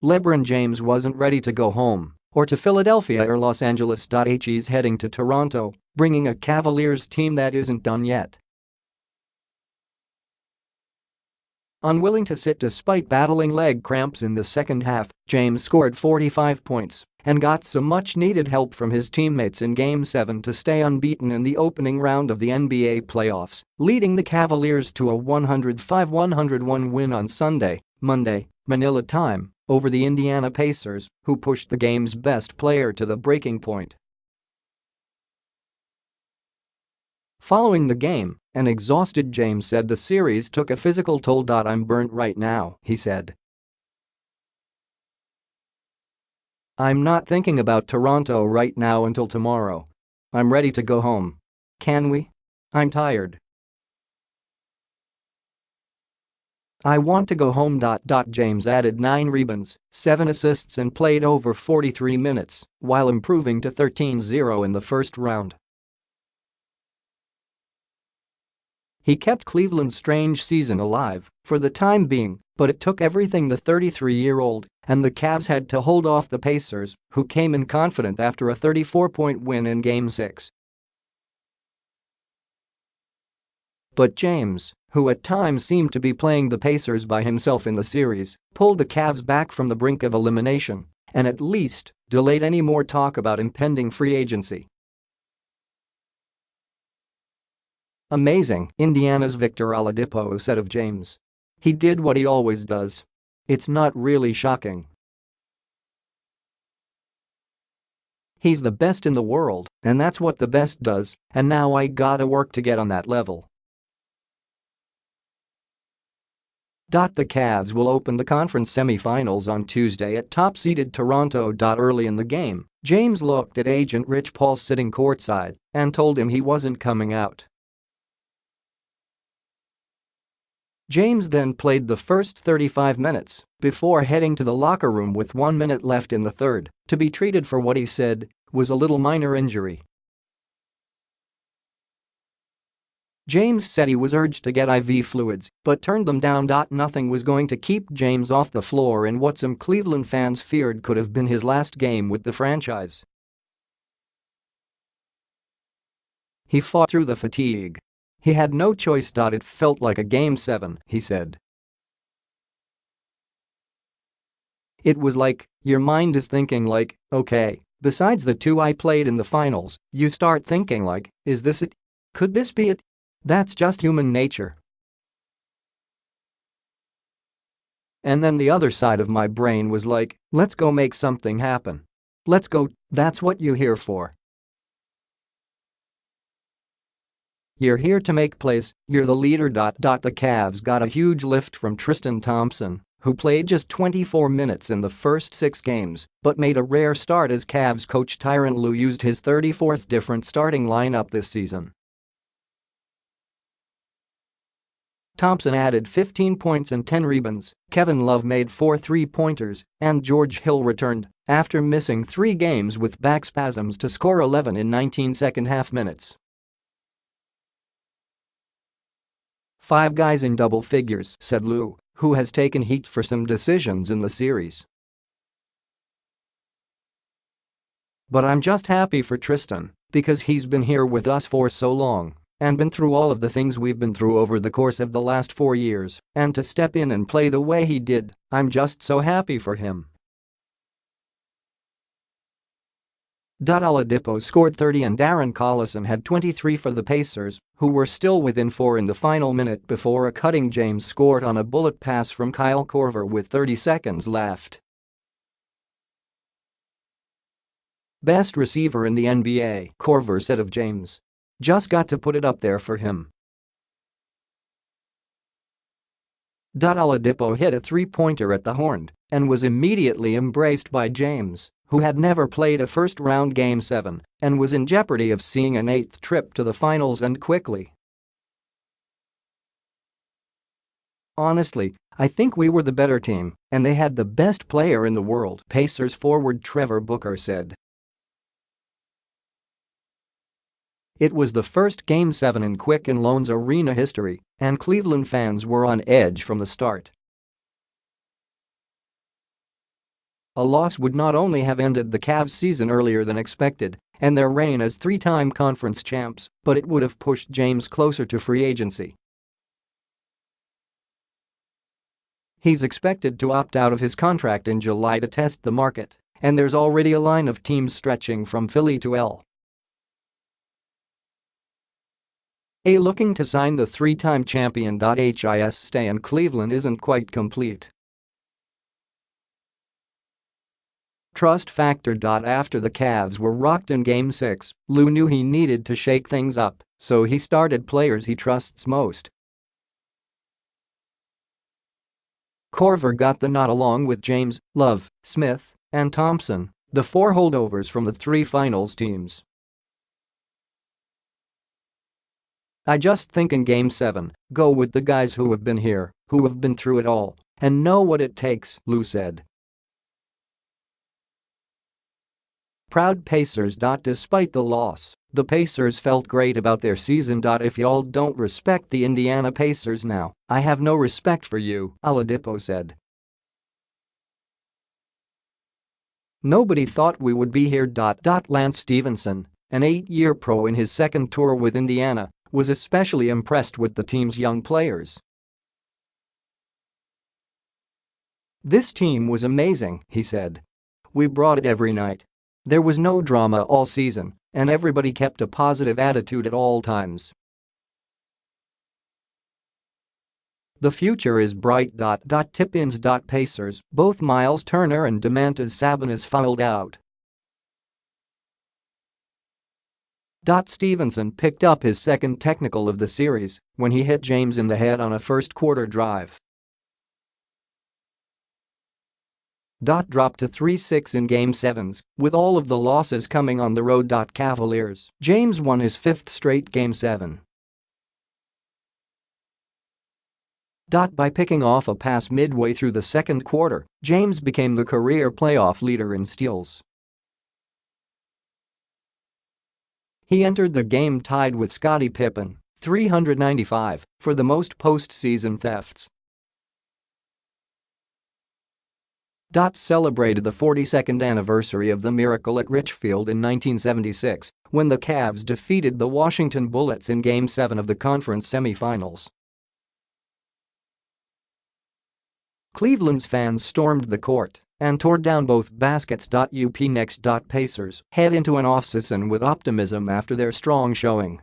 LeBron James wasn't ready to go home or to Philadelphia or Los Angeles. He's heading to Toronto, bringing a Cavaliers team that isn't done yet. Unwilling to sit despite battling leg cramps in the second half, James scored 45 points and got some much-needed help from his teammates in Game 7 to stay unbeaten in the opening round of the NBA playoffs, leading the Cavaliers to a 105-101 win on Sunday, Monday, Manila time, over the Indiana Pacers, who pushed the game's best player to the breaking point. Following the game, an exhausted James said the series took a physical toll. "I'm burnt right now," he said. "I'm not thinking about Toronto right now until tomorrow. I'm ready to go home. Can we? I'm tired. I want to go home." James added 9 rebounds, 7 assists and played over 43 minutes while improving to 13-0 in the first round. He kept Cleveland's strange season alive for the time being, but it took everything. The 33-year-old and the Cavs had to hold off the Pacers, who came in confident after a 34-point win in Game 6. But James, who at times seemed to be playing the Pacers by himself in the series, pulled the Cavs back from the brink of elimination and at least delayed any more talk about impending free agency. "Amazing," Indiana's Victor Oladipo said of James. "He did what he always does. It's not really shocking. He's the best in the world, and that's what the best does, and now I gotta work to get on that level." The Cavs will open the conference semifinals on Tuesday at top-seeded Toronto. Early in the game, James looked at agent Rich Paul sitting courtside and told him he wasn't coming out. James then played the first 35 minutes before heading to the locker room with 1 minute left in the third to be treated for what he said was a little minor injury. James said he was urged to get IV fluids but turned them down. Nothing was going to keep James off the floor in what some Cleveland fans feared could have been his last game with the franchise. He fought through the fatigue. He had no choice. It felt like a Game 7, he said. It was like, your mind is thinking like, okay, besides the 2 I played in the finals, you start thinking like, is this it? Could this be it? That's just human nature. And then the other side of my brain was like, let's go make something happen. Let's go, that's what you're here for. You're here to make plays, you're the leader. The Cavs got a huge lift from Tristan Thompson, who played just 24 minutes in the first 6 games but made a rare start as Cavs coach Tyronn Lue used his 34th different starting lineup this season. Thompson added 15 points and 10 rebounds, Kevin Love made 4 three-pointers, and George Hill returned after missing 3 games with back spasms to score 11 in 19 second-half minutes. 5 guys in double figures, said Lue, who has taken heat for some decisions in the series. But I'm just happy for Tristan because he's been here with us for so long and been through all of the things we've been through over the course of the last 4 years, and to step in and play the way he did, I'm just so happy for him. Oladipo scored 30 and Darren Collison had 23 for the Pacers, who were still within 4 in the final minute before a cutting James scored on a bullet pass from Kyle Korver with 30 seconds left. Best receiver in the NBA, Korver said of James. Just got to put it up there for him. Oladipo hit a three-pointer at the horn and was immediately embraced by James, who had never played a first-round Game 7 and was in jeopardy of seeing an 8th trip to the finals end quickly. Honestly, I think we were the better team, and they had the best player in the world, Pacers forward Trevor Booker said. It was the first Game 7 in Quicken Loans Arena history, and Cleveland fans were on edge from the start. A loss would not only have ended the Cavs' season earlier than expected and their reign as three-time conference champs, but it would have pushed James closer to free agency. He's expected to opt out of his contract in July to test the market, and there's already a line of teams stretching from Philly to LA looking to sign the three-time champion. His stay in Cleveland isn't quite complete. Trust factor. After the Cavs were rocked in Game 6, Lou knew he needed to shake things up, so he started players he trusts most. Korver got the nod along with James, Love, Smith, and Thompson, the four holdovers from the three finals teams. "I just think in Game 7, go with the guys who have been here, who have been through it all, and know what it takes," Lou said. Proud Pacers. Despite the loss, the Pacers felt great about their season. "If y'all don't respect the Indiana Pacers now, I have no respect for you," Oladipo said. "Nobody thought we would be here." Lance Stevenson, an 8-year pro in his second tour with Indiana, was especially impressed with the team's young players. "This team was amazing," he said. "We brought it every night. There was no drama all season, and everybody kept a positive attitude at all times. The future is bright." Tip-ins. Pacers, both Miles Turner and Domantas Sabonis fouled out. Stevenson picked up his second technical of the series when he hit James in the head on a first-quarter drive. Dropped to 3-6 in Game 7s, with all of the losses coming on the road. Cavaliers. James won his fifth straight Game 7. By picking off a pass midway through the second quarter, James became the career playoff leader in steals. He entered the game tied with Scottie Pippen, 395, for the most postseason thefts. Celebrated the 42nd anniversary of the miracle at Richfield in 1976 when the Cavs defeated the Washington Bullets in Game 7 of the conference semifinals. Cleveland's fans stormed the court and tore down both baskets. Up next. Pacers head into an off-season with optimism after their strong showing